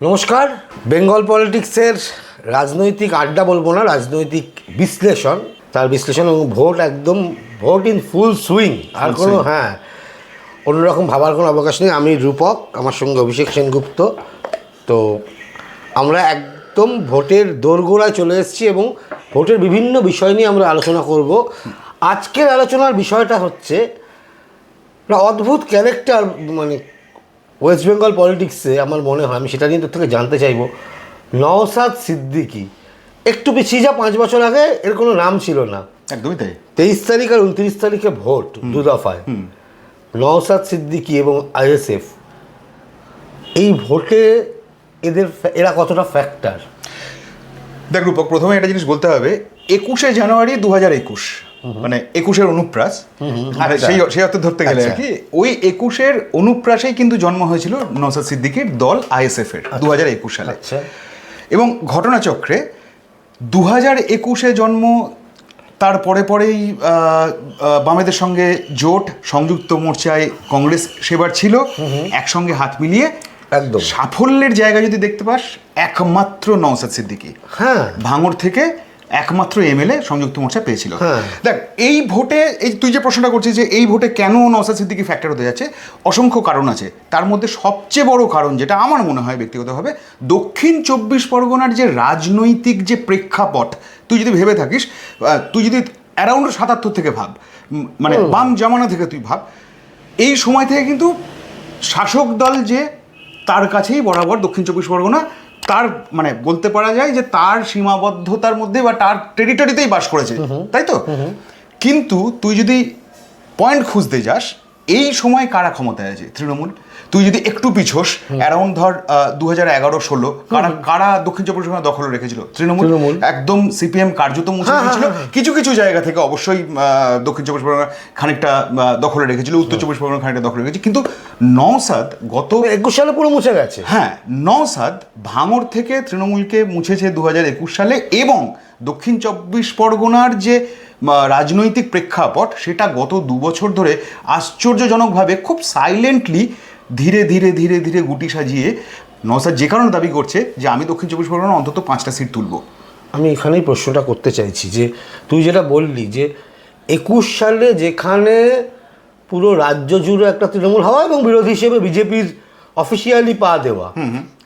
নমস্কার। বেঙ্গল পলিটিক্সের রাজনৈতিক আড্ডা বলবো না, রাজনৈতিক বিশ্লেষণ, তার বিশ্লেষণ এবং ভোট একদম ভোট ইন ফুল সুইং। আর কোনো অন্যরকম ভাবার কোনো অবকাশ নেই। আমি রূপক, আমার সঙ্গে অভিষেক সেনগুপ্ত। তো আমরা একদম ভোটের দোরগোড়ায় চলে এসেছি এবং ভোটের বিভিন্ন বিষয় নিয়ে আমরা আলোচনা করব। আজকের আলোচনার বিষয়টা হচ্ছে একটা অদ্ভুত ক্যারেক্টার, মানে ওয়েস্ট বেঙ্গল পলিটিক্সে আমার মনে হয়, আমি সেটা নিয়ে তোর থেকে জানতে চাইবো। নওশাদ সিদ্দিকী একটু পিছিয়ে যা 5 বছর আগে এর কোনো নাম ছিল না। একদমই তাই। 23 তারিখ আর 29 তারিখে ভোট, দু দফায়। নওশাদ সিদ্দিকী এবং আইএসএফ, এই ভোটে এরা কতটা ফ্যাক্টর? দেখ রূপক, প্রথমে একটা জিনিস বলতে হবে, 21শে জানুয়ারি 2021, মানে 21-এর অনুপ্রাস, আর সেই অর্থে ধরতে গেলে আর কি ওই 21-এর অনুপ্রাসেই কিন্তু জন্ম হয়েছিল নওশাদ সিদ্দিকীর দল আইএসএফ এর 2021 সালে। এবং ঘটনাচক্রে 2021-এ জন্ম, তার পরেই বামেদের সঙ্গে জোট, সংযুক্ত মোর্চায় কংগ্রেস সেবার ছিল, একসঙ্গে হাত মিলিয়ে একদম সাফল্যের জায়গা যদি দেখতে পাস, একমাত্র নওশাদ সিদ্দিকী। হ্যাঁ, ভাঙড় থেকে একমাত্র এমএলএ সংযুক্ত মোর্চা পেয়েছিল। দেখ, এই ভোটে, এই তুই যে প্রশ্নটা করছিস যে এই ভোটে কেন নওশাদ সিদ্দিকী ফ্যাক্টর হতে যাচ্ছে, অসংখ্য কারণ আছে। তার মধ্যে সবচেয়ে বড় কারণ, যেটা আমার মনে হয় ব্যক্তিগতভাবে, দক্ষিণ 24 পরগনার যে রাজনৈতিক যে প্রেক্ষাপট, তুই যদি ভেবে থাকিস, তুই যদি অ্যারাউন্ড 77 থেকে ভাব, মানে বাম জামানা থেকে তুই ভাব, এই সময় থেকে কিন্তু শাসক দল যে তার কাছেই বরাবর দক্ষিণ 24 পরগনা, তার মানে বলতে পারা যায় যে তার সীমাবদ্ধতার মধ্যে বা তার টেরিটরিতেই বাস করেছে, তাই তো? কিন্তু তুই যদি পয়েন্ট খুঁজতে যাস, এই সময় কারা ক্ষমতায় আছে? তৃণমূল। তুই যদি একটু পিছোস, অ্যারাউন্ড ধর 2011-16, কারা দক্ষিণ 24 পরগনা দখল রেখেছিল? তৃণমূল। একদম সিপিএম কার্যত মুছে দিয়েছিল। কিছু কিছু জায়গা থেকে অবশ্যই দক্ষিণ 24 পরগনা খানিকটা দখলে রেখেছিল, উত্তর 24 পরগনা খানিকটা দখলে রেখেছে। কিন্তু নওশাদ গত 21 সালে পুরো মুছে গেছে। হ্যাঁ, নওশাদ ভাঙড় থেকে তৃণমূলকে মুছেছে 2021 সালে, এবং দক্ষিণ 24 পরগনার যে রাজনৈতিক প্রেক্ষাপট, সেটা গত 2 বছর ধরে আশ্চর্যজনকভাবে খুব সাইলেন্টলি ধীরে ধীরে ধীরে ধীরে গুটি সাজিয়ে নওশাদ যে কারণে দাবি করছে যে আমি দক্ষিণ 24 পরগনা অন্তত 5টা সিট তুলব। আমি এখানেই প্রশ্নটা করতে চাইছি যে তুই যেটা বললি যে 21 সালে যেখানে পুরো রাজ্য জুড়ে একটা তৃণমূল হওয়া এবং বিরোধী হিসেবে বিজেপির অফিসিয়ালি পা দেওয়া,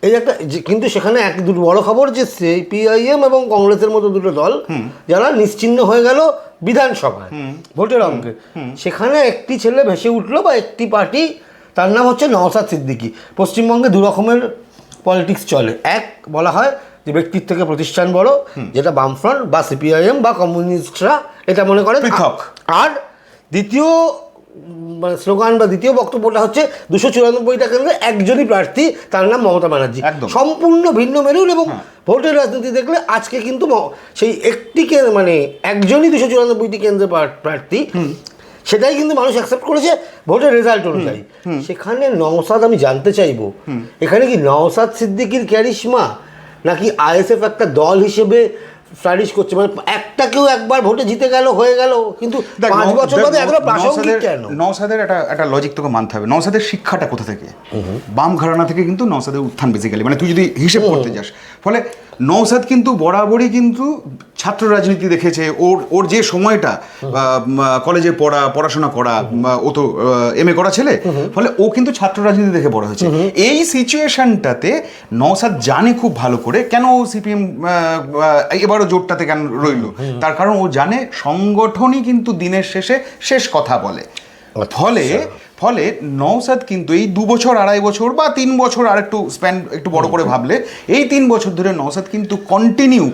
এই একটা, কিন্তু সেখানে দুটো বড় খবর যে সিপিআইএম এবং কংগ্রেসের মতো দুটো দল যারা নিশ্চিহ্ন হয়ে গেল বিধানসভায় ভোটের অঙ্কে, সেখানে একটি ছেলে ভেসে উঠলো বা একটি পার্টি, তার নাম হচ্ছে নওশাদ সিদ্দিকী। পশ্চিমবঙ্গে দু রকমের পলিটিক্স চলে। এক, বলা হয় যে ব্যক্তির থেকে প্রতিষ্ঠান বড়, যেটা বামফ্রন্ট বা সিপিআইএম বা কমিউনিস্টরা এটা মনে করে পৃথক। আর দ্বিতীয় মানে স্লোগান বা দ্বিতীয় বক্তব্যটা হচ্ছে 294টা কেন্দ্রে একজনই প্রার্থী, তার নাম মমতা ব্যানার্জি। সম্পূর্ণ ভিন্ন মেরুন। এবং ভোটের রাজনীতি দেখলে আজকে কিন্তু সেই একটিকে, মানে একজনই 294টি কেন্দ্রে প্রার্থী, সেটাই কিন্তু মানুষ অ্যাকসেপ্ট করেছে ভোটের রেজাল্ট অনুযায়ী। সেখানে নওশাদ, আমি জানতে চাইবো, এখানে কি নওশাদ সিদ্দিকীর ক্যারিশমা, নাকি আইএসএফ একটা দল হিসেবে ফ্লারিশ করছে? মানে একটাকেও একবার ভোটে জিতে গেল, হয়ে গেল, কিন্তু 5 বছর বাদে এত প্রাসঙ্গিক কেন? নওশাদের একটা লজিক তোকে মানতে হবে। নওশাদের শিক্ষাটা কোথা থেকে? বাম ঘরানা থেকে কিন্তু নওশাদের উত্থান বেসিক্যালি, মানে তুই যদি হিসেব করতে যাস। ফলে নওশাদ কিন্তু বরাবরই কিন্তু ছাত্র রাজনীতি দেখেছে। ওর যে সময়টা কলেজে পড়াশোনা করা, ও তো এমএ করা ছেলে, ফলে ও কিন্তু ছাত্র রাজনীতি দেখে বড় হয়েছে। এই সিচুয়েশনটাতে নওশাদ জানে খুব ভালো করে কেন সিপিএম এবারও জোটটাতে কেন রইল। তার কারণ ও জানে সংগঠনই কিন্তু দিনের শেষে শেষ কথা বলে। ফলে নওশাদ কিন্তু এই 2 বছর, 2.5 বছর বা 3 বছর, আর একটু স্প্যান একটু বড় করে ভাবলে, এই 3 বছর ধরে নওশাদ কিন্তু কন্টিনিউ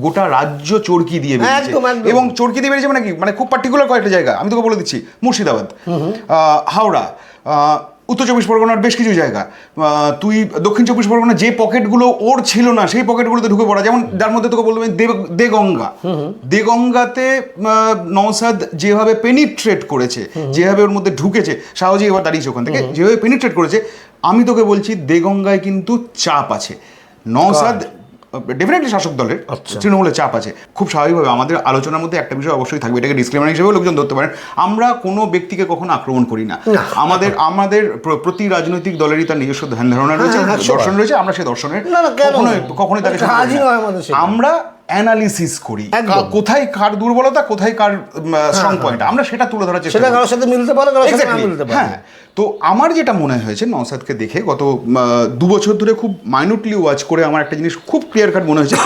গোটা রাজ্য চরকি দিয়ে বেরিয়েছে। এবং চরকি দিয়ে বেরিয়েছে মানে কি, মানে খুব পার্টিকুলার কয়েকটা জায়গা আমি তোকে বলে দিচ্ছি: মুর্শিদাবাদ, হাওড়া, উত্তর 24 পরগনার বেশ কিছু জায়গা। তুই দক্ষিণ 24 পরগনার যে পকেটগুলো ওর ছিল না, সেই পকেটগুলোতে ঢুকে পড়া। যেমন যার মধ্যে তোকে বলতে দেগঙ্গাতে নওশাদ যেভাবে পেনিট্রেট করেছে, যেভাবে ওর মধ্যে ঢুকেছে, সহজেই এবার দাঁড়িয়েছে ওখান থেকে, যেভাবে পেনিট্রেট করেছে, আমি তোকে বলছি দেগঙ্গায় কিন্তু চাপ আছে। নওশাদ ডেফিনেটলি শাসক দলের তৃণমূলের চাপ আছে, খুব স্বাভাবিকভাবে আমাদের আলোচনার মধ্যে একটা বিষয় অবশ্যই থাকবে, এটাকে ডিসক্লেমার হিসেবে লোকজন ধরতে পারেন, আমরা কোনো ব্যক্তিকে কখনো আক্রমণ করি না। আমাদের প্রতি রাজনৈতিক দলেরই তার নিজস্ব ধ্যান ধারণা রয়েছে, দর্শন রয়েছে, আমরা সেই দর্শনের কখনোই তাকে আমরা অ্যানালিসিস করি, কোথায় কার দুর্বলতা, কোথায় কার স্ট্রং পয়েন্ট, আমরা সেটা তুলে ধরার চেষ্টা করি। কারোর সাথে মিলতে পারে, কারোর সাথে না মিলতে পারে। হ্যাঁ, তো আমার যেটা মনে হয়েছে নওশাদকে দেখে গত 2 বছর ধরে খুব মাইনুটলি ওয়াচ করে আমার একটা জিনিস খুব ক্লিয়ার কাট মনে হয়েছে,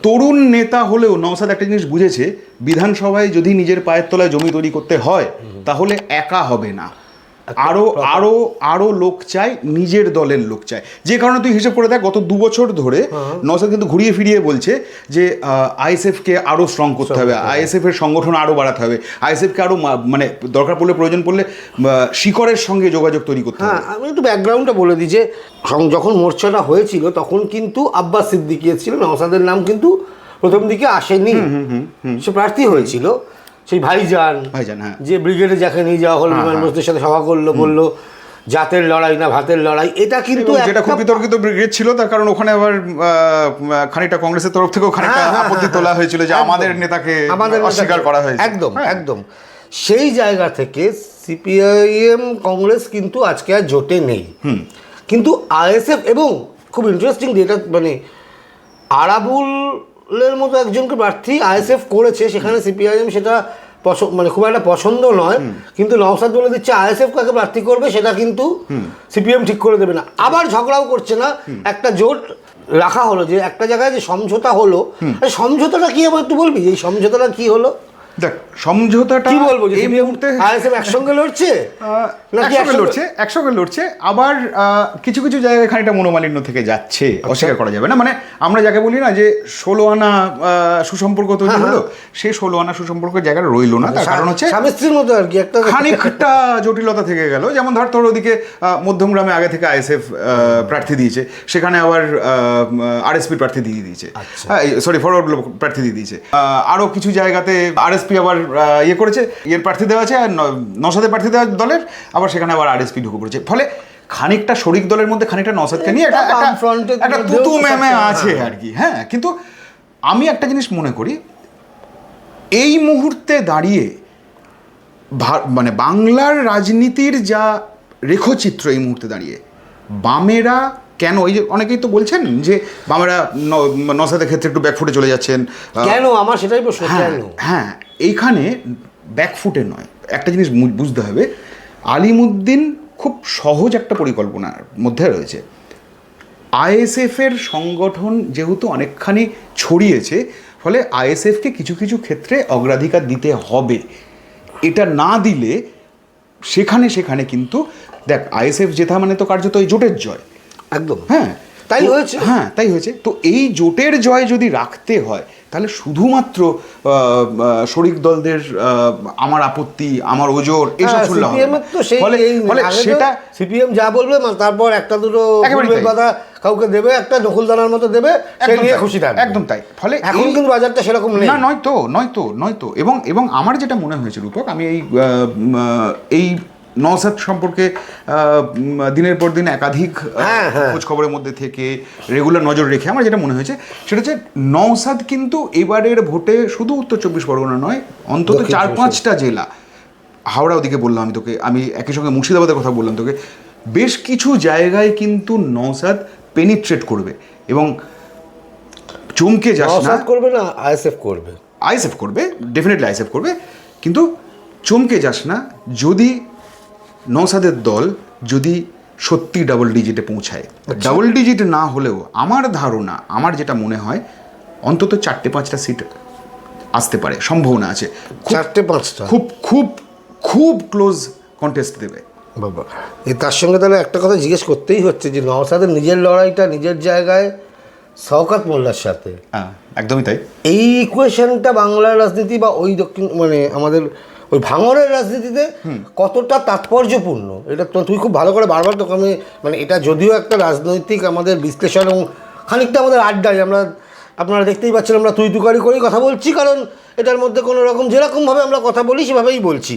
তরুণ নেতা হলেও নওশাদ একটা জিনিস বুঝেছে, বিধানসভায় যদি নিজের পায়ের তলায় জমি তৈরি করতে হয় তাহলে একা হবে না, আরো লোক চাই, নিজের দলের লোক চাই। যে কারণে তুই হিসেব করে দেখ, গত 2 বছর ধরে নওশাদ কিন্তু ঘুরিয়ে ফিরিয়ে বলছে যে আইএসএফকে আরো স্ট্রং করতে হবে, আইএসএফ এর সংগঠন আরো বাড়াতে হবে, আইএসএফকে আরো মানে দরকার পড়লে প্রয়োজন পড়লে শিকড়ের সঙ্গে যোগাযোগ তৈরি করতে হবে। আমি একটু ব্যাকগ্রাউন্ডটা বলে দিই যে যখন মোর্চাটা হয়েছিল তখন কিন্তু আব্বাস সিদ্দিকী ছিল, নওশাদের নাম কিন্তু প্রথম দিকে আসেনি, সে প্রার্থী হয়েছিল। সেই ভাইজান হ্যাঁ, যে ব্রিগেডে যাকে নিয়ে যাওয়া হলো, বিমান বস্তির সাথে সভা করলো, বললো জাতের লড়াই না ভাতের লড়াই, এটা কিন্তু যেটা খুব বিতর্কিত ব্রিগেড ছিল, তার কারণ ওখানে আবার খানিকটা কংগ্রেসের তরফ থেকেও খানিকটা আপত্তি তোলা হয়েছিল যে আমাদের নেতাকে অস্বীকার করা হয়েছে। একদম সেই জায়গা থেকে সিপিআইএম কংগ্রেস কিন্তু আজকে আর জোটে নেই, কিন্তু আইএসএফ এবং খুব ইন্টারেস্টিং যেটা মানে আরাবুলের মতো একজনকে প্রার্থী আইএসএফ করেছে, সেখানে সিপিআইএম সেটা মানে খুব একটা পছন্দ নয়, কিন্তু নওশাদ বলে দিচ্ছে আইএসএফ কাকে প্রার্থী করবে সেটা কিন্তু সিপিএম ঠিক করে দেবে না। আবার ঝগড়াও করছে না, একটা জোট রাখা হলো, যে একটা জায়গায় যে সমঝোতা হলো, সমঝোতাটা কি আমার একটু বলবি যে এই সমঝোতাটা কি হলো? দেখ, সমঝোতাটা কি বলবো, যে এই মুহূর্তে আইএসএফ একসঙ্গে লড়ছে, একসঙ্গে লড়ছে, আবার কিছু কিছু জায়গায় খানিকটা মনোমালিন্য থেকে যাচ্ছে, অস্বীকার করা যাবে না। মানে আমরা যাকে বলি না যে 16 আনা সুসম্পর্ক তৈরি হলো, সেই 16 আনা সুসম্পর্কের জায়গাটা রইলো না। তার কারণ হচ্ছে স্বামী স্ত্রীর মতো আর কি একটা খানিকটা জটিলতা থেকে গেল। যেমন ধর তোর ওদিকে মধ্যমগ্রামে আগে থেকে আইএসএফ প্রার্থী দিয়েছে, সেখানে আবার আরএসপি প্রার্থী দিয়ে দিয়েছে, ফরওয়ার্ড প্রার্থী দিয়ে দিয়েছে, আরও কিছু জায়গাতে আরএসপি আবার ইয়ে করেছে, এর প্রার্থী দেওয়া আছে, আর নওশাদের প্রার্থী দেওয়া দলের, আবার সেখানে আবার আরএসপি ঢুকে পড়েছে। ফলে খানিকটা শরিক দলের মধ্যে খানিকটা নওশাদকে নিয়ে একটা তুতু ম্যামে আছে আর কি। হ্যাঁ, কিন্তু আমি একটা জিনিস মনে করি, এই মুহূর্তে দাঁড়িয়ে মানে বাংলার রাজনীতির যা রেখচিত্র এই মুহূর্তে দাঁড়িয়ে, বামেরা কেন, ওই যে অনেকেই তো বলছেন যে বামেরা নওশাদের ক্ষেত্রে একটু ব্যাকফুটে চলে যাচ্ছেন, কেন? আমার সেটাই প্রশ্ন। হ্যাঁ, এইখানে ব্যাকফুটে নয়, একটা জিনিস বুঝতে হবে, আলিমুদ্দিন খুব সহজ একটা পরিকল্পনার মধ্যে রয়েছে। আইএসএফের সংগঠন যেহেতু অনেকখানি ছড়িয়েছে, ফলে আইএসএফকে কিছু কিছু ক্ষেত্রে অগ্রাধিকার দিতে হবে। এটা না দিলে সেখানে কিন্তু দেখ, আইএসএফ জেতা মানে তো কার্যত এই জোটের জয়। একদম, হ্যাঁ, তাই হয়েছে। তো এই জোটের জয় যদি রাখতে হয়, তাহলে শুধুমাত্র শরিক দলদের আমার আপত্তি, আমার ওজোর এসব শুনলে হবে না। ফলে সেটা সিপিএম যা বলবে তারপর একটা দুটো কথা কাউকে দেবে, একটা নকুলদানার মতো দেবে, সে নিয়ে খুশি থাকবে। একদম তাই। ফলে এখন কিন্তু বাজারটা সেরকম নেই। না, নয়তো এবং আমার যেটা মনে হয়েছে রূপক, আমি এই নওশাদ সম্পর্কে দিনের পর দিন একাধিক খোঁজ খবরের মধ্যে থেকে রেগুলার নজর রেখে আমার যেটা মনে হয়েছে সেটা হচ্ছে, নওশাদ কিন্তু এবারের ভোটে শুধু উত্তর 24 পরগনা নয়, অন্তত 4-5টা জেলা, হাওড়া ওদিকে বললাম আমি তোকে, আমি একই সঙ্গে মুর্শিদাবাদের কথা বললাম তোকে, বেশ কিছু জায়গায় কিন্তু নওশাদ পেনিট্রেট করবে। এবং চমকে যাস না, করবে না, আইএসএফ করবে, ডেফিনেটলি আইএসএফ করবে, কিন্তু চমকে যাস না যদি নওশাদের দল যদি সত্যি ডাবল ডিজিটে পৌঁছায়। ডাবল ডিজিট না হলেও আমার ধারণা, আমার যেটা মনে হয়, অন্তত 4-5টা সিট আসতে পারে, সম্ভাবনা আছে। 4-5টা খুব খুব খুব ক্লোজ কন্টেস্ট দেবে বাবা। তার সঙ্গে তাহলে একটা কথা জিজ্ঞেস করতেই হচ্ছে যে নওশাদের নিজের লড়াইটা নিজের জায়গায় শওকত মোল্লার সাথে, একদমই তাই। এই ইকুয়েশনটা বাংলার রাজনীতি বা ওই দক্ষিণ মানে আমাদের ওই ভাঙরের রাজনীতিতে কতটা তাৎপর্যপূর্ণ, এটা তুই খুব ভালো করে বারবার তোকে আমি মানে, এটা যদিও একটা রাজনৈতিক আমাদের বিশ্লেষণ এবং খানিকটা আমাদের আড্ডায় আপনারা দেখতেই পাচ্ছেন আমরা তুই তুকারি করেই কথা বলছি, কারণ এটার মধ্যে কোনো রকম যেরকমভাবে আমরা কথা বলি সেভাবেই বলছি।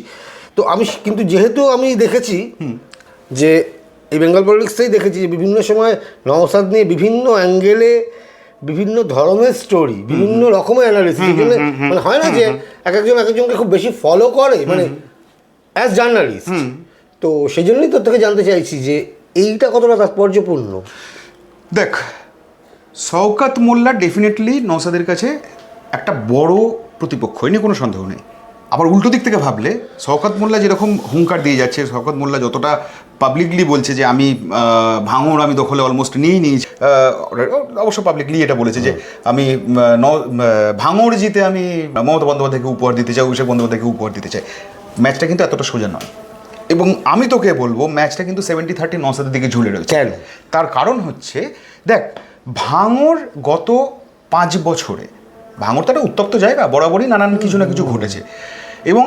তো আমি কিন্তু যেহেতু আমি দেখেছি যে এই বেঙ্গল পলিটিক্সেই দেখেছি যে বিভিন্ন সময় নওশাদ নিয়ে বিভিন্ন অ্যাঙ্গেলে বিভিন্ন ধরনের স্টোরি, বিভিন্ন রকমের অ্যানালিসিস, মানে হয় না যে একজন একজনকে খুব বেশি ফলো করে, মানে অ্যাজ জার্নালিস্ট। তো সেই জন্যই তোর থেকে জানতে চাইছি যে এইটা কতটা তাৎপর্যপূর্ণ। দেখ, শওকত মোল্লা ডেফিনেটলি নওশাদের কাছে একটা বড় প্রতিপক্ষ, এ নিয়ে কোনো সন্দেহ নেই। আবার উল্টো দিক থেকে ভাবলে শওকত মোল্লা যেরকম হুঙ্কার দিয়ে যাচ্ছে, শওকত মোল্লা যতটা পাবলিকলি বলছে যে আমি ভাঙড় আমি দখলে অলমোস্ট নিয়েই নিয়েছি, অবশ্য পাবলিকলি এটা বলেছে যে আমি ভাঙড় জিতে আমি মমতা বন্দ্যোপাধ্যায়কে উপহার দিতে চাই, অভিষেক বন্দ্যোপাধ্যায়কে উপহার দিতে চাই। ম্যাচটা কিন্তু এতটা সোজা নয়, এবং আমি তোকে বলবো ম্যাচটা কিন্তু 70-30 নওশাদের দিকে ঝুলে রয়েছে। কেন? তার কারণ হচ্ছে, দেখ, ভাঙড় গত 5 বছরে, ভাঙড় তো একটা উত্তপ্ত জায়গা, বরাবরই নানান কিছু না কিছু ঘটেছে, এবং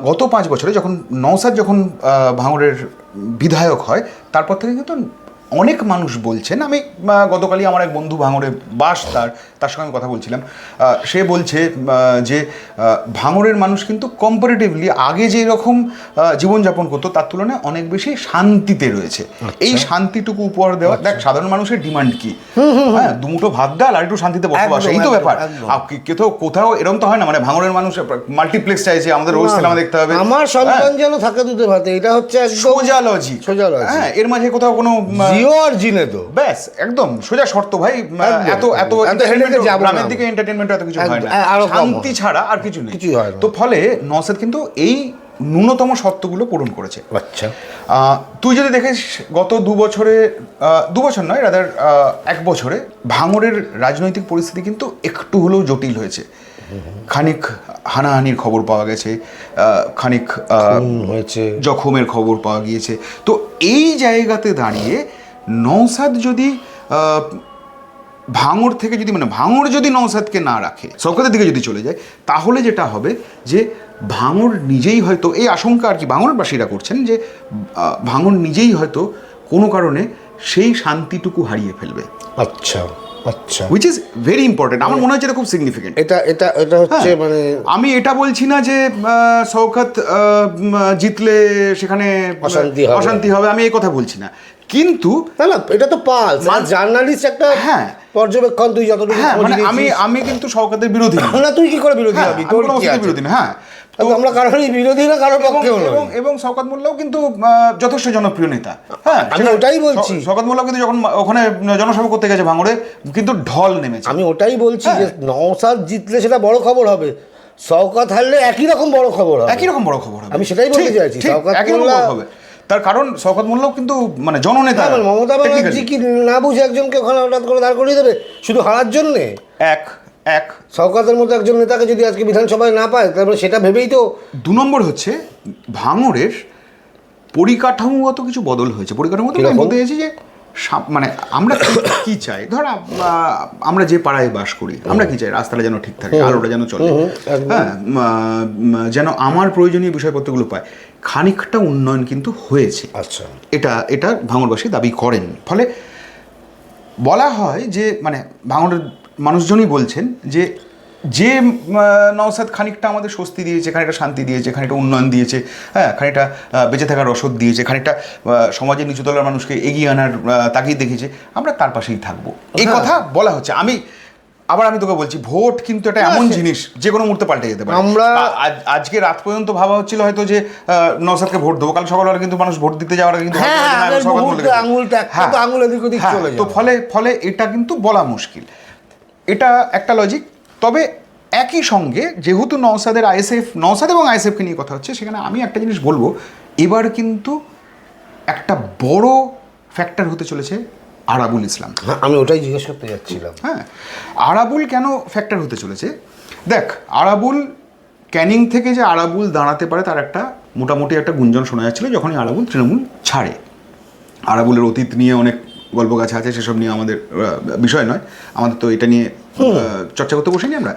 গত 5 বছরে যখন নওশাদ যখন ভাঙড়ের বিধায়ক হয়, তারপর থেকে কিন্তু অনেক মানুষ বলছেন, আমি গতকালই আমার এক বন্ধু ভাঙড়ে বাস, তার সঙ্গে আমি কথা বলছিলাম, সে বলছে যে ভাঙড়ের মানুষ কিন্তু কম্পারেটিভলি আগে যে রকম জীবনযাপন করতো তার তুলনায় অনেক বেশি শান্তিতে রয়েছে। এই শান্তিটুকু উপহার দেওয়া, দেখ সাধারণ মানুষের ডিমান্ড কি, হ্যাঁ, দুমুঠো ভাত ডাল আর একটু শান্তিতে বসবাস, এই তো ব্যাপার। কোথাও এরকম তো হয় না, মানে ভাঙড়ের মানুষ মাল্টিপ্লেক্স চাইছে, আমাদের রোজ সিনেমা দেখতে হবে, আমার সন্তান যেন থাকে দুধে ভাতে, এটা হচ্ছে সোজা লজিক। হ্যাঁ, এর মাঝে কোথাও কোনো ব্যাস একদম সোজা শর্ত ভাই, এত গ্রামের দিকে এন্টারটেইনমেন্ট এত কিছু হয় না, শান্তি ছাড়া আর কিছু নেই। তো ফলে নওশাদ কিন্তু এই ন্যূনতম শর্তগুলো পূরণ করেছে। আচ্ছা, তুই যদি দেখিস গত 2 বছরে, 2 বছর নয়, রাদার 1 বছরে ভাঙড়ের রাজনৈতিক পরিস্থিতি কিন্তু একটু হলেও জটিল হয়েছে। খানিক হানাহানির খবর পাওয়া গেছে, খানিক হয়েছে, জখমের খবর পাওয়া গিয়েছে। তো এই জায়গাতে দাঁড়িয়ে নওশাদ যদি ভাঙড় থেকে যদি, মানে ভাঙড় যদি নওশাদকে না রাখে, শওকতের দিকে যদি চলে যায়, তাহলে যেটা হবে যে ভাঙড় নিজেই হয়তো, এই আশঙ্কা আর কি ভাঙড়বাসীরা করছেন, যে ভাঙড় নিজেই হয়তো কোনো কারণে সেই শান্তিটুকু হারিয়ে ফেলবে। আচ্ছা আচ্ছা, হুইচ ইজ ভেরি ইম্পর্টেন্ট। আমার মনে হচ্ছে এটা খুব সিগনিফিকেন্ট। এটা হচ্ছে, মানে আমি এটা বলছি না যে শওকত জিতলে সেখানে অশান্তি হবে, আমি এই কথা বলছি না, কিন্তু না, এটা তো পালস, জার্নালিস্ট একটা পর্যবেক্ষণ, তুই যতটুকু, মানে আমি কিন্তু শওকতের বিরোধী না। তুই কি করে বিরোধী হবি? তোর কি আছে? বিরোধী না, হ্যাঁ, আমরা কারোরই বিরোধী না, কারোর পক্ষেও নই। এবং শওকত মোল্লাও কিন্তু যথেষ্ট জনপ্রিয় নেতা। হ্যাঁ, আমি ওটাই বলছি, শওকত মোল্লাও কিন্তু যখন ওখানে জনসভা করতে গেছে ভাঙড়ে, কিন্তু ঢল নেমেছে। আমি ওটাই বলছি যে নওশাদ জিতলে সেটা বড় খবর হবে, শওকত হারলে একই রকম বড় খবর হবে, আমি সেটাই বলতে চাইছি। শওকত হবে, তার কারণ শওকত মোল্লাও কিন্তু মানে জননেতা। মমতা ব্যানার্জি কি না বুঝে একজনকে ওখানে হঠাৎ করে দাঁড় করিয়ে দেবে শুধু হারার জন্যে? শওকতের মতো একজন নেতাকে যদি আজকে বিধানসভায় না পায়, তারপরে সেটা ভেবেই তো। 2 নম্বর হচ্ছে ভাঙড়ের পরিকাঠামোগত কিছু বদল হয়েছে। পরিকাঠামোগত বলতে চাইছি যে মানে আমরা কি চাই, ধর আমরা যে পাড়ায় বাস করি, আমরা কি চাই, রাস্তাটা যেন ঠিক থাকে, আলোটা যেন চলে, হ্যাঁ, যেন আমার প্রয়োজনীয় বিষয়পত্রগুলো পায়। খানিকটা উন্নয়ন কিন্তু হয়েছে। আচ্ছা, এটা ভাঙড়বাসী দাবি করেন। ফলে বলা হয় যে, মানে ভাঙড়ের মানুষজনই বলছেন যে নওশাদ খানিকটা আমাদের স্বস্তি দিয়েছে, খানিকটা শান্তি দিয়েছে, খানিকটা উন্নয়ন দিয়েছে, হ্যাঁ, খানিকটা বেঁচে থাকার রসদ দিয়েছে, খানিকটা সমাজের নিচুতলার মানুষকে এগিয়ে আনার তাগিদ দেখিয়েছে, আমরা তার পাশেই থাকবো, এই কথা বলা হচ্ছে। আমি তোকে বলছি, ভোট কিন্তু এটা এমন জিনিস যে কোনো মুহূর্তে পাল্টে যেতে পারে। আমরা আজকে রাত পর্যন্ত ভাবা হচ্ছিল হয়তো যে নওশাদকে ভোট দেবো, কাল সকালবেলা কিন্তু মানুষ ভোট দিতে যাওয়ার কিন্তু তো ফলে এটা কিন্তু বলা মুশকিল, এটা একটা লজিক। তবে একই সঙ্গে যেহেতু নওশাদ এবং আইএসএফকে নিয়ে কথা হচ্ছে, সেখানে আমি একটা জিনিস বলবো, এবার কিন্তু একটা বড় ফ্যাক্টর হতে চলেছে আরাবুল ইসলাম। আমি ওটাই জিজ্ঞেস করতে যাচ্ছিলাম। হ্যাঁ, আরাবুল কেন ফ্যাক্টর হতে চলেছে? দেখ, আরাবুল ক্যানিং থেকে যে আরাবুল দাঁড়াতে পারে তার একটা মোটামুটি একটা গুঞ্জন শোনা যাচ্ছিল যখনই আরাবুল তৃণমূল ছাড়ে। আরাবুলের অতীত নিয়ে অনেক গল্প গাছা আছে, সেসব নিয়ে আমাদের বিষয় নয়, আমাদের তো এটা নিয়ে চর্চা করতে বসিনি আমরা।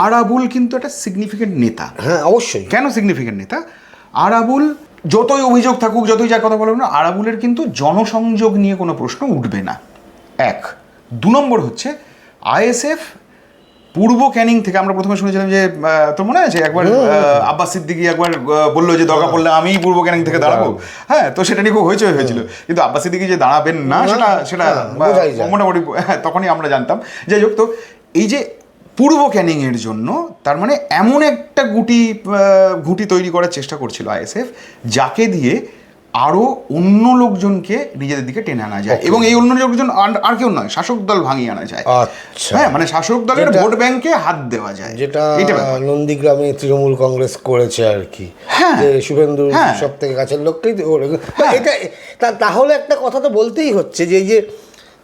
আরাবুল কিন্তু একটা সিগনিফিকেন্ট নেতা। হ্যাঁ, অবশ্যই। কেন সিগনিফিকেন্ট নেতা? আরাবুল যতই অভিযোগ থাকুক, যতই যা কথা বলুক না, আরাবুলের কিন্তু জনসংযোগ নিয়ে কোনো প্রশ্ন উঠবে না। 1 2 নম্বর হচ্ছে আইএসএফ পূর্ব ক্যানিং থেকে আমরা প্রথমে শুনেছিলাম যে তোর মনে আছে একবার আব্বাস সিদ্দিকী একবার বললো যে দরকার পড়লে আমিই পূর্ব ক্যানিং থেকে দাঁড়াবো, হ্যাঁ, তো সেটা নিয়ে খুব হইচই হয়েছিল। কিন্তু আব্বাস সিদ্দিকী যে দাঁড়াবেন না সেটা মোটামুটি তখনই আমরা জানতাম। যাই হোক, তো এই যে পূর্ব ক্যানিংয়ের জন্য তার মানে এমন একটা ঘুঁটি তৈরি করার চেষ্টা করছিল আইএসএফ, যাকে দিয়ে আরও অন্য লোকজনকে নিজেদের দিকে টেনে আনা যায়, এবং এই অন্য লোকজন আর কেউ নয়, শাসক দল ভাঙিয়ে আনা যায়। হ্যাঁ, মানে শাসক দলের ভোট ব্যাংকে হাত দেওয়া যায়, যেটা নন্দীগ্রামে তৃণমূল কংগ্রেস করেছে আর কি। যে শুভেন্দু সব থেকে কাছের লোককেই এটা। তাহলে একটা কথা তো বলতেই হচ্ছে যে এই যে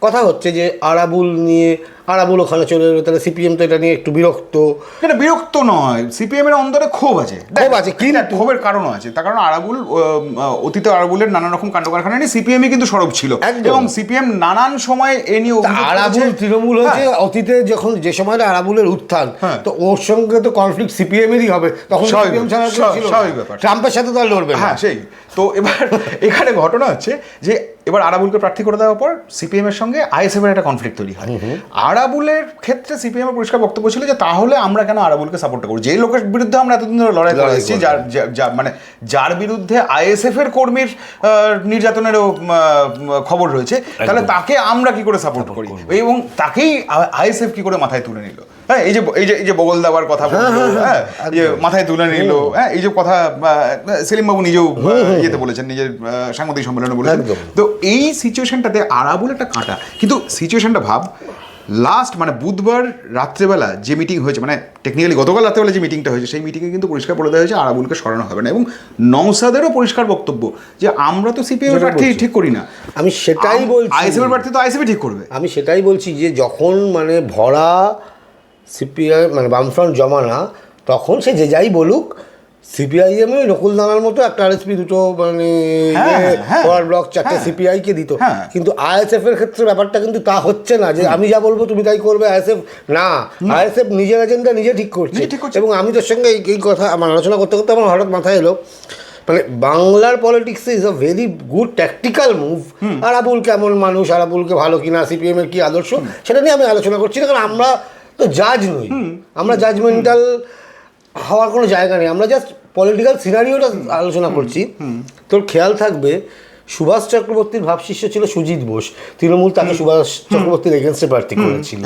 কথা হচ্ছে যে আরাবুল ওখানে চলে এলো, তাহলে সিপিএম তো এটা নিয়ে একটু বিরক্ত। এটা বিরক্ত নয়, সিপিএম এর অন্তরে ক্ষোভ আছে, কিন্তু ক্ষোভের কারণও আছে। তার কারণ অতীতে আরাবুলের নানা রকম কাণ্ড কারখানা নিয়ে সিপিএমই কিন্তু সরব ছিল, এবং সিপিএম নানান সময় এ নিয়ে আরাবুল তৃণমূল হয়েছে অতীতে, যখন যে সময় আরাবুলের উত্থান, তো ওর সঙ্গে তো কনফ্লিক্ট সিপিএমেরই হবে, তখন সিপিএম ছাড়া স্বাভাবিক ব্যাপার, ট্রাম্পের সাথে তো আর লড়বে। হ্যাঁ, সেই তো। এবার এখানে ঘটনা হচ্ছে যে এবার আরাবুলকে প্রার্থী করে দেওয়ার পর সিপিএম এর সঙ্গে আইএসএফ এর একটা কনফ্লিক্ট তৈরি হয়। আরাবুলের ক্ষেত্রে সিপিএম এর পরিষ্কার বক্তব্য ছিল যে তাহলে আমরা কেন আরাবুলকে সাপোর্ট করব, যে লোকের বিরুদ্ধে আমরা এতদিন ধরে লড়াই করে এসেছি, মানে যার বিরুদ্ধে আইএসএফ এর কর্মীর নির্যাতনেরও খবর রয়েছে, তাহলে তাকে আমরা কি করে সাপোর্ট করি, এবং তাকেই আইএসএফ কি করে মাথায় তুলে নিল। হ্যাঁ, এই যে বগল দেওয়ার কথা বললো, হ্যাঁ, যে মাথায় তুলে নিল, হ্যাঁ, এই যে কথা সেলিম বাবু নিজেও ইয়েতে বলেছেন, নিজের সাংবাদিক সম্মেলনে বলেছেন। তো এই সিচুয়েশনটাতে আরাবুল একটা কাঁটা, কিন্তু সিচুয়েশনটা ভাব, লাস্ট মানে বুধবার রাত্রেবেলা যে মিটিং হয়েছে, মানে টেকনিক্যালি গতকাল রাত্রেবেলা যে মিটিংটা হয়েছে, সেই মিটিংয়ে কিন্তু পরিষ্কার বলে দেওয়া হয়েছে আরাবুলকে সরানো হবে না, এবং নওশাদেরও পরিষ্কার বক্তব্য যে আমরা তো সিপিএম প্রার্থী ঠিক করি না। আমি সেটাই বলছি, আইএসএফ প্রার্থী তো আইএসএফ ঠিক করবে। আমি সেটাই বলছি যে যখন মানে ভরা সিপিআই মানে বামফ্রন্ট জমানা, তখন সে যে যাই বলুক, সিপিআইএমে নকুলদানার মতো একটা আরএসপি, দুটো মানে ফরওয়ার্ড ব্লক, চারটে সিপিআইকে দিত। কিন্তু আইএসএফ এর ক্ষেত্রে ব্যাপারটা কিন্তু তা হচ্ছে না, যে আমি যা বলবো তুমি তাই করবে। আইএসএফ না, আইএসএফ নিজের এজেন্ডা নিজে ঠিক করছে। এবং আমি তোর সঙ্গে এই কথা আমার আলোচনা করতে করতে আমার হঠাৎ মাথায় এলো, মানে বাংলার পলিটিক্সে is a very good tactical move. Arabul কেমন মানুষ, আরাবুলকে ভালো কিনা, সিপিএম এর কি আদর্শ, সেটা নিয়ে আমি আলোচনা করছি না, কারণ আমরা তো জাজ নই, আমরা জাজমেন্টাল হওয়ার কোনো জায়গা নেই, আমরা জাস্ট পলিটিক্যাল সিনারিওটা আলোচনা করছি। তোর খেয়াল থাকবে সুভাষ চক্রবর্তীর ভাবশিষ্য ছিল সুজিত বোস, তৃণমূল তাকে সুভাষ চক্রবর্তীর এগেনস্টে প্রার্থী করেছিল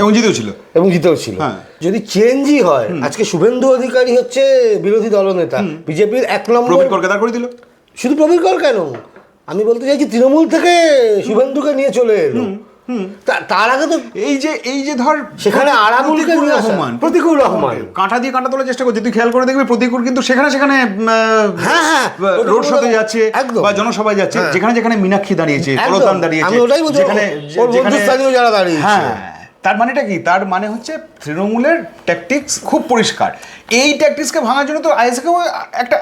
এবং জিতেও ছিল। যদি চেঞ্জই হয়, আজকে শুভেন্দু অধিকারী হচ্ছে বিরোধী দলনেতা, বিজেপির 1 নম্বর করে দিল। শুধু প্রবীর কর কেন, আমি বলতে চাইছি তৃণমূল থেকে শুভেন্দুকে নিয়ে চলে এলো। তার আগে তো এই যে ধর সেখানে প্রতিকূল রহমান কাঁটা দিয়ে কাঁটা তোলার চেষ্টা করছে, তুই খেয়াল করে দেখবি প্রতিকূল কিন্তু সেখানে রোড শোতে যাচ্ছে বা জনসভায় যাচ্ছে, যেখানে মীনাক্ষী দাঁড়িয়েছে, কলতান দাঁড়িয়েছে, যেখানে যারা দাঁড়িয়েছে। তার মানেটা কি? তার মানে হচ্ছে তৃণমূলের ট্যাকটিক্স খুব পরিষ্কার। এই ট্যাকটিক্সকে ভাঙার জন্য তো আইএসএফকে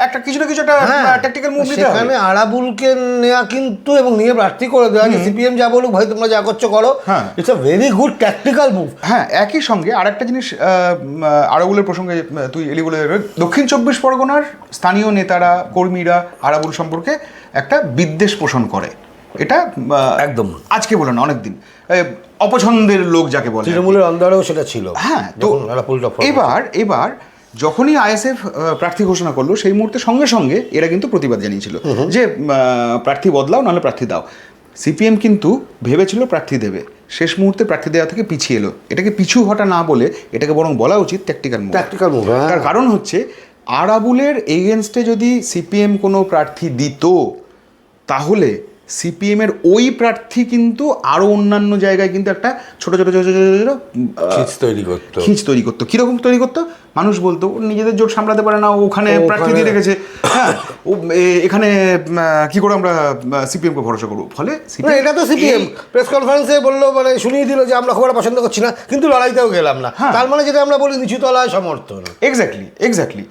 একটা কিছু না কিছু একটা ট্যাকটিক্যাল মুভ নিতে হবে। সেখানে আরাবুলকে নেওয়া কিন্তু এবং নিয়ে প্রার্থী করে দেওয়া, যে সিপিএম যা বলুক ভাই তোমরা যা করছো করো, it's a very good tactical move. হ্যাঁ, একই সঙ্গে আরেকটা জিনিস আরাবুলের প্রসঙ্গে তুই এলি বলে, দক্ষিণ 24 পরগনার স্থানীয় নেতারা, কর্মীরা আরাবুল সম্পর্কে একটা বিদ্বেষ পোষণ করে। এটা একদম আজকে বলে না, অনেকদিন অপছন্দের লোক যাকে বলে, তৃণমূলের অন্দরেও সেটা ছিল। হ্যাঁ, তো এবার যখনই আইএসএফ প্রার্থী ঘোষণা করলো, সেই মুহূর্তে সঙ্গে সঙ্গে এরা কিন্তু প্রতিবাদ জানিয়েছিল যে প্রার্থী বদলাও, নাহলে প্রার্থী দাও। সিপিএম কিন্তু ভেবেছিল প্রার্থী দেবে, শেষ মুহূর্তে প্রার্থী দেওয়া থেকে পিছিয়ে এলো। এটাকে পিছু হটা না বলে এটাকে বরং বলা উচিত ট্যাকটিক্যাল মুভ। তার কারণ হচ্ছে আরাবুলের এগেনস্টে যদি সিপিএম কোনো প্রার্থী দিত, তাহলে সিপিএমের ওই প্রার্থী কিন্তু আরও অন্যান্য জায়গায় কিন্তু একটা ছোট ছোট ছোট ছোট ছোট খিঁচ তৈরি করতো। কীরকম তৈরি করতো? মানুষ বলতো নিজেদের জোট সামলাতে পারে না, ওখানে প্রার্থী দিয়ে রেখেছে, হ্যাঁ, ও এখানে কি করে আমরা সিপিএমকে ভরসা করবো। ফলে এটা তো সিপিএম প্রেস কনফারেন্সে বললো, মানে শুনিয়ে দিল যে আমরা খুব একটা পছন্দ করছি না, কিন্তু লড়াইতেও গেলাম না। তার মানে যেটা আমরা বলি নিচু তলায় সমর্থন। এক্স্যাক্টলি।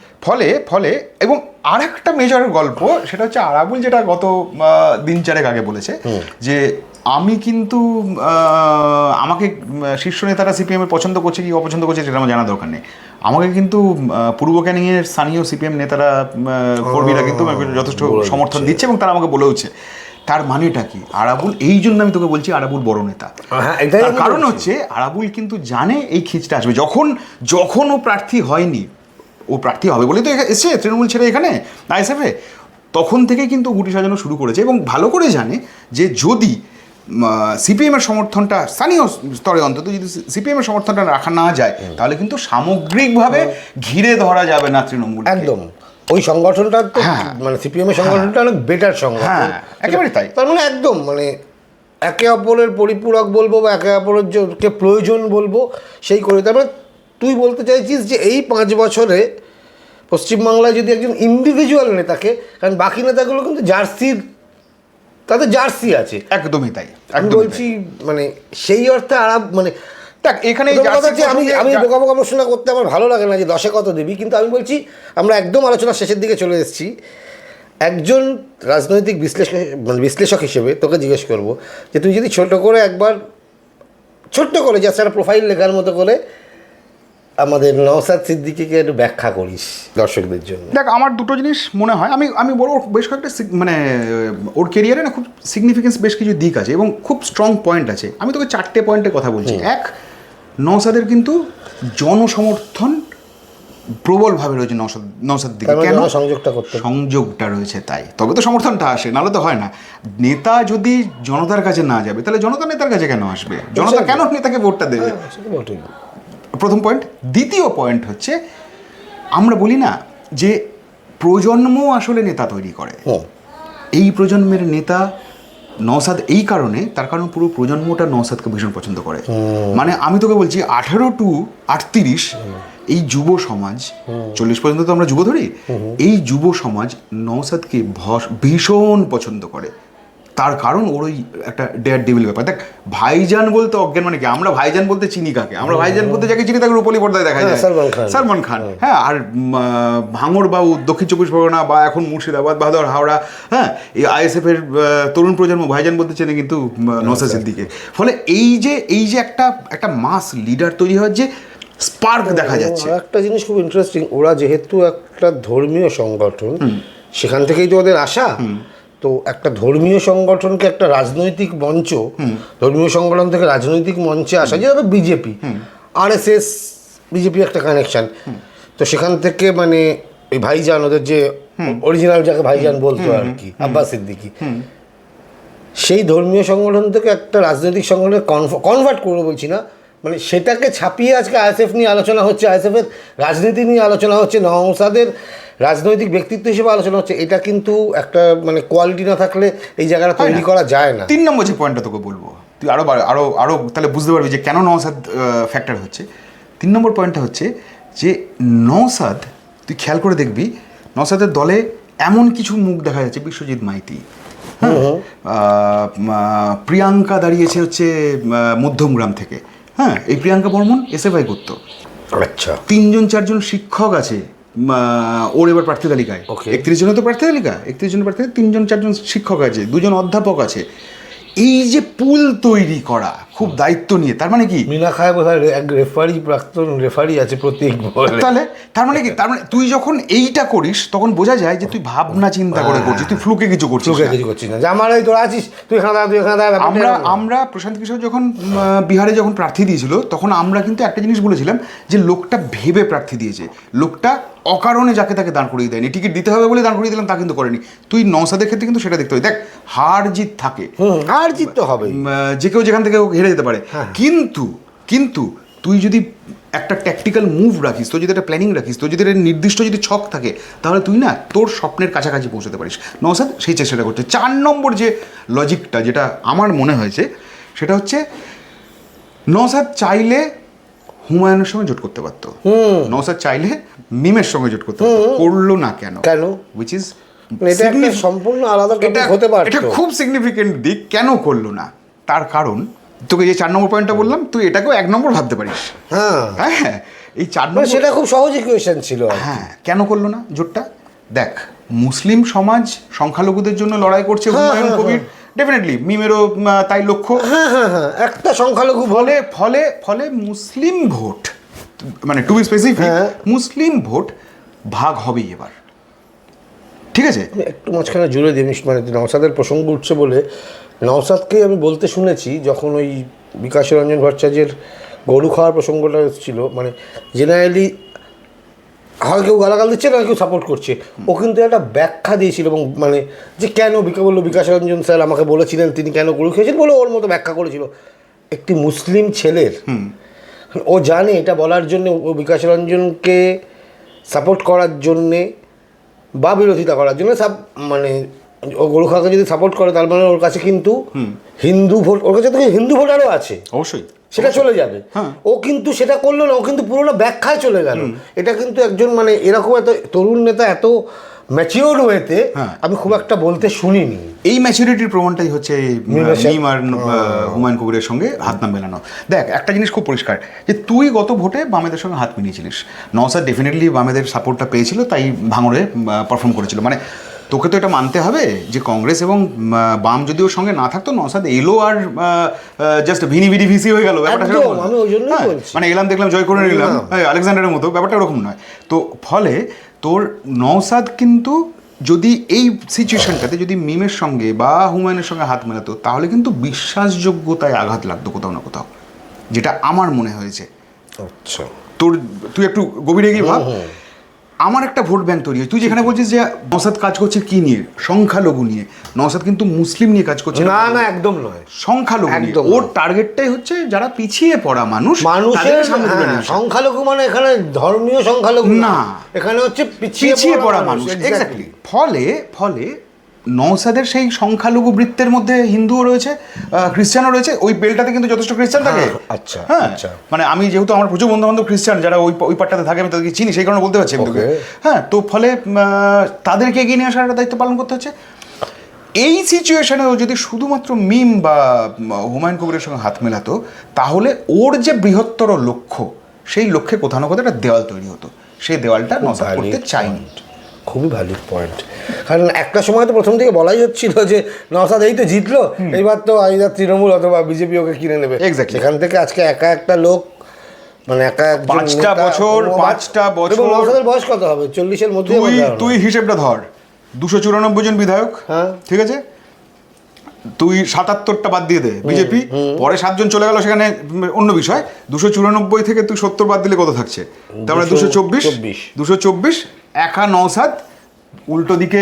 ফলে এবং আর একটা মেজর গল্প, সেটা হচ্ছে আরাবুল যেটা গত দিন চারেক আগে বলেছে যে আমি কিন্তু আমাকে শীর্ষ নেতারা সিপিএমের পছন্দ করছে কি অপছন্দ করছে সেটা আমার জানা দরকার নেই, আমাকে কিন্তু পূর্ব ক্যানিংয়ের স্থানীয় সিপিএম নেতারা, কর্মীরা কিন্তু যথেষ্ট সমর্থন দিচ্ছে এবং তারা আমাকে বলেওছে। তার মানেটা কি? আরাবুল, এই জন্য আমি তোকে বলছি আরাবুল বড় নেতা। হ্যাঁ, এটাই তার আমি কারণ বলছি। হচ্ছে আরাবুল কিন্তু জানে এই খিচটা আসবে। যখন ও প্রার্থী হয়নি, ও প্রার্থী হবে বলে তো এসছে তৃণমূল ছেড়ে এখানে আইএসএফে, তখন থেকে কিন্তু গুটি সাজানো শুরু করেছে এবং ভালো করে জানে যে যদি সিপিএমের সমর্থনটা স্থানীয় স্তরে অন্তত যদি সিপিএমের সমর্থনটা রাখা না যায়, তাহলে কিন্তু সামগ্রিকভাবে ঘিরে ধরা যাবে না তৃণমূল। একদম ওই সংগঠনটা তো মানে সিপিএম এর সংগঠনটা অনেক বেটার সংগঠন, হ্যাঁ একেবারে তাই। তার মানে একদম মানে একে অপরের পরিপূরক বলবো বা একে অপরের কে প্রয়োজন বলবো সেই করে। তার মানে তুই বলতে চাইছিস যে এই 5 বছরে পশ্চিমবাংলায় যদি একজন ইন্ডিভিজুয়াল নেতাকে, কারণ বাকি নেতাগুলো কিন্তু তাদের জার্সি আছে, একদমই তাই। আমি বলছি মানে সেই অর্থে মানে দেখ এখানে আমি বোকা বোকা প্রশ্ন করতে আমার ভালো লাগে না যে 10-এ কত দিবি, কিন্তু আমি বলছি আমরা একদম আলোচনার শেষের দিকে চলে এসেছি। একজন রাজনৈতিক বিশ্লেষক হিসেবে তোকে জিজ্ঞেস করবো যে তুই যদি ছোট্ট করে জাস্ট একটা প্রোফাইল লেখার মতো করে আমাদের নওশাদ সিদ্দিকীকে একটু ব্যাখ্যা করিস দর্শকদের জন্য। দেখ আমার দুটো জিনিস মনে হয়, আমি বড় বেশ কয়েকটা মানে ওর কেরিয়ারে না খুব সিগনিফিকেন্স বেশ কিছু দিক আছে এবং খুব স্ট্রং পয়েন্ট আছে। আমি তোকে 4টে পয়েন্টের কথা বলছি। এক, নওশাদের কিন্তু জনসমর্থন প্রবলভাবে রয়েছে নওশাদ দিকে। কেন? সংযোগটা রয়েছে তাই, তবে তো সমর্থনটা আসে, নাহলে তো হয় না। নেতা যদি জনতার কাছে না যাবে তাহলে জনতা নেতার কাছে কেন আসবে? জনতা কেন নেতাকে ভোটটা দেবে? প্রথম পয়েন্ট। দ্বিতীয় পয়েন্ট হচ্ছে আমরা বলি না যে প্রজন্ম আসলে নেতা তৈরি করে। এই প্রজন্মের নেতা নওশাদ এই কারণে, তার কারণ পুরো প্রজন্মটা নওশাদকে ভীষণ পছন্দ করে। মানে আমি তোকে বলছি 18 to 38 এই যুব সমাজ, 40 পর্যন্ত তো আমরা যুব ধরি, এই যুব সমাজ নওশাদকে ভীষণ পছন্দ করে। তার কারণ ওর ওই একটা ডেয়ার ডেভিল ব্যাপার। দেখ ভাইজান বলতে অজ্ঞান মানে কি? আমরা ভাইজান বলতে চিনি কাকে? আমরা ভাইজান বলতে যাকে চিনি তাকে রূপলী পর্দায় দেখা যায়, সালমান খান। হ্যাঁ, আর ভাঙড়বাবু, দক্ষিণ 24 পরগনা বা এখন মুর্শিদাবাদ, বাহাদুর, হাওড়া, হ্যাঁ, এই আইএসএফ এর তরুণ প্রজন্ম ভাইজান বলতে চেনে কিন্তু নওশাদ সিদ্দিকীকে। ফলে এই যে একটা মাস লিডার তৈরি হওয়ার যে স্পার্ক দেখা যাচ্ছে। একটা জিনিস খুব ইন্টারেস্টিং, ওরা যেহেতু একটা ধর্মীয় সংগঠন, সেখান থেকেই তো ওদের আসা, তো একটা ধর্মীয় সংগঠনকে একটা রাজনৈতিক মঞ্চ, ধর্মীয় সংগঠন থেকে রাজনৈতিক মঞ্চে আসা, যেটা বিজেপি আরএসএস বিজেপি একটা কানেকশন, তো সেখান থেকে মানে ওই ভাইজান, ওদের যে অরিজিনাল যাকে ভাইজান বলতো আর কি, আব্বাস সিদ্দিকী, সেই ধর্মীয় সংগঠন থেকে একটা রাজনৈতিক সংগঠনে কনভার্ট করে, বলছি না মানে সেটাকে ছাপিয়ে আজকে আইএসএফ নিয়ে আলোচনা হচ্ছে, আইএসএফের রাজনীতি নিয়ে আলোচনা হচ্ছে, নওশাদের রাজনৈতিক ব্যক্তিত্ব হিসেবে আলোচনা হচ্ছে। এটা কিন্তু একটা মানে কোয়ালিটি না থাকলে এই জায়গাটা তৈরি করা যায় না। 3 নম্বর যে পয়েন্টটা তোকে বলবো, তুই আরো তাহলে বুঝতে পারবি যে কেন নওশাদ ফ্যাক্টর হচ্ছে। 3 নম্বর পয়েন্টটা হচ্ছে যে নওশাদ, তুই খেয়াল করে দেখবি নওশাদের দলে এমন কিছু মুখ দেখা যাচ্ছে, বিশ্বজিৎ মাইতি, প্রিয়াঙ্কা দাঁড়িয়েছে হচ্ছে মধ্যমগ্রাম থেকে, হ্যাঁ, এই প্রিয়াঙ্কা বর্মন এসএফআই করতো। আচ্ছা, 3-4জন শিক্ষক আছে ওর এবার প্রার্থী তালিকায়। 31 জনের তো প্রার্থী তালিকা, 31 জনের প্রার্থী, 3-4জন শিক্ষক আছে, 2জন অধ্যাপক আছে। এই যে পুল তৈরি করা খুব দায়িত্ব নিয়ে, তার মানে কি মিনা খায় বোধহয় এক প্রাক্তন রেফারি আছে প্রত্যেক বলে, তাহলে তার মানে কি? তার মানে তুই যখন এইটা করিস তখন বোঝা যায় যে তুই ভাবনা চিন্তা করে করছিস, তুই ফ্লুকে কিছু করছিস না, যে আমার এই তোরা আছিস, তুই এখানে দাঁড়া, তুই এখানে দাঁড়া। আমরা প্রশান্ত কিশোর যখন বিহারে যখন প্রার্থী দিয়েছিল, তখন আমরা কিন্তু একটা জিনিস বলেছিলাম যে লোকটা ভেবে প্রার্থী দিয়েছে, লোকটা অকারণে যাকে তাকে দাঁড় করিয়ে দেয়নি, টিকিট দিতে হবে বলে দাঁড় করিয়ে দিলাম তা কিন্তু করেনি। তুই নওশাদের ক্ষেত্রে কিন্তু সেটা দেখতে হবে। দেখ হার জিত থাকে, হার জিত তো হবে, যে কেউ যেখান থেকে হেরে যেতে পারে, কিন্তু তুই যদি একটা ট্যাকটিক্যাল মুভ রাখিস, তোর যদি একটা প্ল্যানিং রাখিস, তোর যদি একটা নির্দিষ্ট যদি ছক থাকে, তাহলে তুই না তোর স্বপ্নের কাছাকাছি পৌঁছতে পারিস। নওশাদ সেই চেষ্টাটা করছে। 4 নম্বর যে লজিকটা যেটা আমার মনে হয়েছে সেটা হচ্ছে নওশাদ চাইলে হুমায়ুনের সঙ্গে জোট করতে পারতো, নওশাদ চাইলে মিমের সঙ্গে জোট করতে পারতো, করলো না কেন? উইচ ইজ সম্পূর্ণ আলাদা হতে পারে। এটা খুব সিগনিফিকেন্ট দিক। কেন করলো না? তার কারণ তোকে যে 4 নম্বর পয়েন্টটা বললাম, তুই এটাকেও 1 নম্বর ভাবতে পারিস। হ্যাঁ, এই 4 নম্বর সেটা খুব সহজ ইকুয়েশন ছিল। হ্যাঁ, কেন করলো না জোটটা? দেখ, মুসলিম সমাজ সংখ্যালঘুদের জন্য লড়াই করছে, হুমায়ুন কবির, ডেফিনেটলি মিমেরও তাই লক্ষ্য। একটা সংখ্যালঘু ফলে মুসলিম ভোট, মানে টু বি স্পেসিফিক, মুসলিম ভোট ভাগ হবেই এবার। ঠিক আছে? আমি একটু মাঝখানে জুড়ে দিই, মানে নওশাদের প্রসঙ্গ উঠছে বলে নওশাদকে আমি বলতে শুনেছি যখন ওই বিকাশ রঞ্জন ভট্টাচার্যের গরু খাওয়ার প্রসঙ্গটা ছিল, মানে জেনারেলি হয় কেউ গালাগাল দিচ্ছে না, কেউ সাপোর্ট করছে, ও কিন্তু একটা ব্যাখ্যা দিয়েছিল এবং মানে যে কেন বললো বিকাশ রঞ্জন স্যার আমাকে বলেছিলেন তিনি কেন গরু খেয়েছেন বলে ওর মতো ব্যাখ্যা করেছিল। একটি মুসলিম ছেলের ও জানে এটা বলার জন্য ও বিকাশ রঞ্জনকে সাপোর্ট করার জন্যে বা বিরোধিতা করার জন্য মানে ও গরু খাওয়াকে যদি সাপোর্ট করে তার মানে ওর কাছে কিন্তু হিন্দু ভোট, ওর কাছে তো হিন্দু ভোটারও আছে, অবশ্যই সেটা চলে যাবে। ও কিন্তু সেটা করলো না, ও কিন্তু পুরোটা ব্যাখ্যায় চলে গেল। এটা কিন্তু একজন মানে এরকম এত তরুণ নেতা এত ম্যাচিওর ওয়েতে আমি খুব একটা বলতে শুনিনি। এই ম্যাচুরিটির প্রমাণটাই হচ্ছে মিম আর হুমায়ুন কবিরের সঙ্গে হাত না মেলানো। দেখ একটা জিনিস খুব পরিষ্কার যে তুই গত ভোটে বামেদের সঙ্গে হাত মিলিয়েছিলিস, নওশাদ ডেফিনেটলি বামেদের সাপোর্টটা পেয়েছিল তাই ভাঙড়ে পারফর্ম করেছিল। মানে তোকে তো এটা মানতে হবে যে কংগ্রেস এবং বাম যদি ওর সঙ্গে না থাকতো নওশাদ এলো আর জাস্ট ভিনি ভিডি ভিসি হয়ে গেল, ব্যাপারটা সেরকম আমি ওই জন্যই বলছি, মানে এলাম দেখলাম জয় করে নিলাম আলেকজান্ডারের মতো, ব্যাপারটা ওরকম নয়। তো ফলে তোর নওশাদ কিন্তু যদি এই সিচুয়েশনটাতে যদি মিমের সঙ্গে বা হুমায়ুনের সঙ্গে হাত মেলাতো তাহলে কিন্তু বিশ্বাসযোগ্যতায় আঘাত লাগতো কোথাও না কোথাও, যেটা আমার মনে হয়েছে। আচ্ছা তুই একটু গভীরে গিয়ে ভাব, আমার একটা ভোট ব্যাংক তৈরি হয়। তুই যেখানে বলছিস যে নওশাদ কাজ করছে কি নিয়ে, সংখ্যালঘু নিয়ে, নওশাদ কিন্তু মুসলিম নিয়ে কাজ করছে না, না একদম নয়, সংখ্যালঘু নিয়ে। ওর টার্গেটটাই হচ্ছে যারা পিছিয়ে পড়া মানুষের সংখ্যালঘু, মানে এখানে ধর্মীয় সংখ্যালঘু না, এখানে হচ্ছে পিছিয়ে পড়া মানুষ। এক্স্যাক্টলি। ফলে নওশাদের সেই সংখ্যালঘু বৃত্তের মধ্যে হিন্দুও রয়েছে, খ্রিস্টানও রয়েছে। ওই বেলটাতে কিন্তু যথেষ্ট খ্রিস্টান থাকে। আচ্ছা হ্যাঁ, মানে আমি যেহেতু আমার প্রচুর বন্ধু বান্ধব খ্রিস্টান যারা ওই পাটটাতে থাকে, আমি তাদেরকে চিনি, সেই কারণে বলতে পারছি। হ্যাঁ, তো ফলে তাদেরকে এগিয়ে নিয়ে আসার একটা দায়িত্ব পালন করতে হচ্ছে। এই সিচুয়েশনেও যদি শুধুমাত্র মিম বা হুমায়ুন কবিরের সঙ্গে হাত মেলাতো তাহলে ওর যে বৃহত্তর লক্ষ্য, সেই লক্ষ্যে কোথাও না কোথাও একটা দেওয়াল তৈরি হতো। সেই দেওয়ালটা নওশাদ করতে চায়নি। খুবই ভ্যালিড পয়েন্ট, কারণ একটা সময় তো প্রথম থেকে বলাই হচ্ছিল যে নওশাদ এই তো জিতলো, এইবার তো আইদার তৃণমূল অথবা বিজেপি ওকে কিনে নেবে। সেখান থেকে আজকে একা একটা লোক, মানে একা 5টা বছর নওশাদের বয়স কত হবে? 40-এর মধ্যে। তুই হিসেবটা ধর, 294 জন বিধায়ক, ঠিক আছে, তুই 77টা বাদ দিয়ে দে বিজেপি, পরে 7 জন চলে গেল, সেখানে অন্য বিষয়। 294 থেকে তুই 70 বাদ দিলে কত থাকছে? তারপরে 224 একা নওশাদ, উল্টো দিকে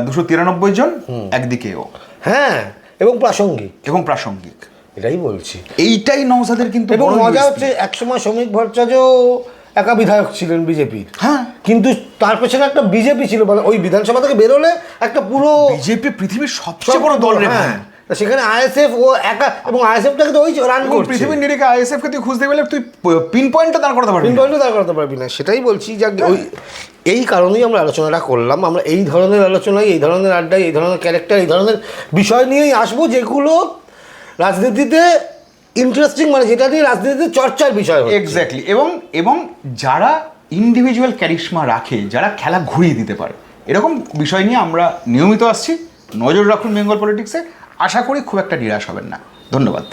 293 জন, একদিকে ও। হ্যাঁ, এবং প্রাসঙ্গিক, এটাই বলছি। এইটাই নওশাদের কিন্তু এবং মজা হচ্ছে একসময় শ্রমিক ভট্টাচার্য একা বিধায়ক ছিলেন বিজেপির, হ্যাঁ, কিন্তু তার পেছনে একটা বিজেপি ছিল, মানে ওই বিধানসভা থেকে বেরোলে একটা পুরো বিজেপি পৃথিবীর সবচেয়ে বড় দল রে ভাই। সেখানে আইএসএফ ও একা, এবং আইএসএফটাকে তো ওই রান করছে। পৃথিবীর নিরিখে আইএসএফকে তুই খুঁজতে গেলে তুই পিন পয়েন্টটা দাঁড় করাতে পারবি না। সেটাই বলছি, যাক ওই এই কারণেই আমরা আলোচনাটা করলাম। আমরা এই ধরনের আলোচনায়, এই ধরনের আড্ডায়, এই ধরনের ক্যারেক্টার, এই ধরনের বিষয় নিয়েই আসবো যেগুলো রাজনীতিতে ইন্টারেস্টিং, মানে যেটা দিয়ে রাজনীতিতে চর্চার বিষয়। এক্স্যাক্টলি। এবং যারা ইন্ডিভিজুয়াল ক্যারিশমা রাখে, যারা খেলা ঘুরিয়ে দিতে পারে, এরকম বিষয় নিয়ে আমরা নিয়মিত আসছি। নজর রাখুন বেঙ্গল পলিটিক্সে। আশা করি খুব একটা নিরাশ হবেন না। ধন্যবাদ।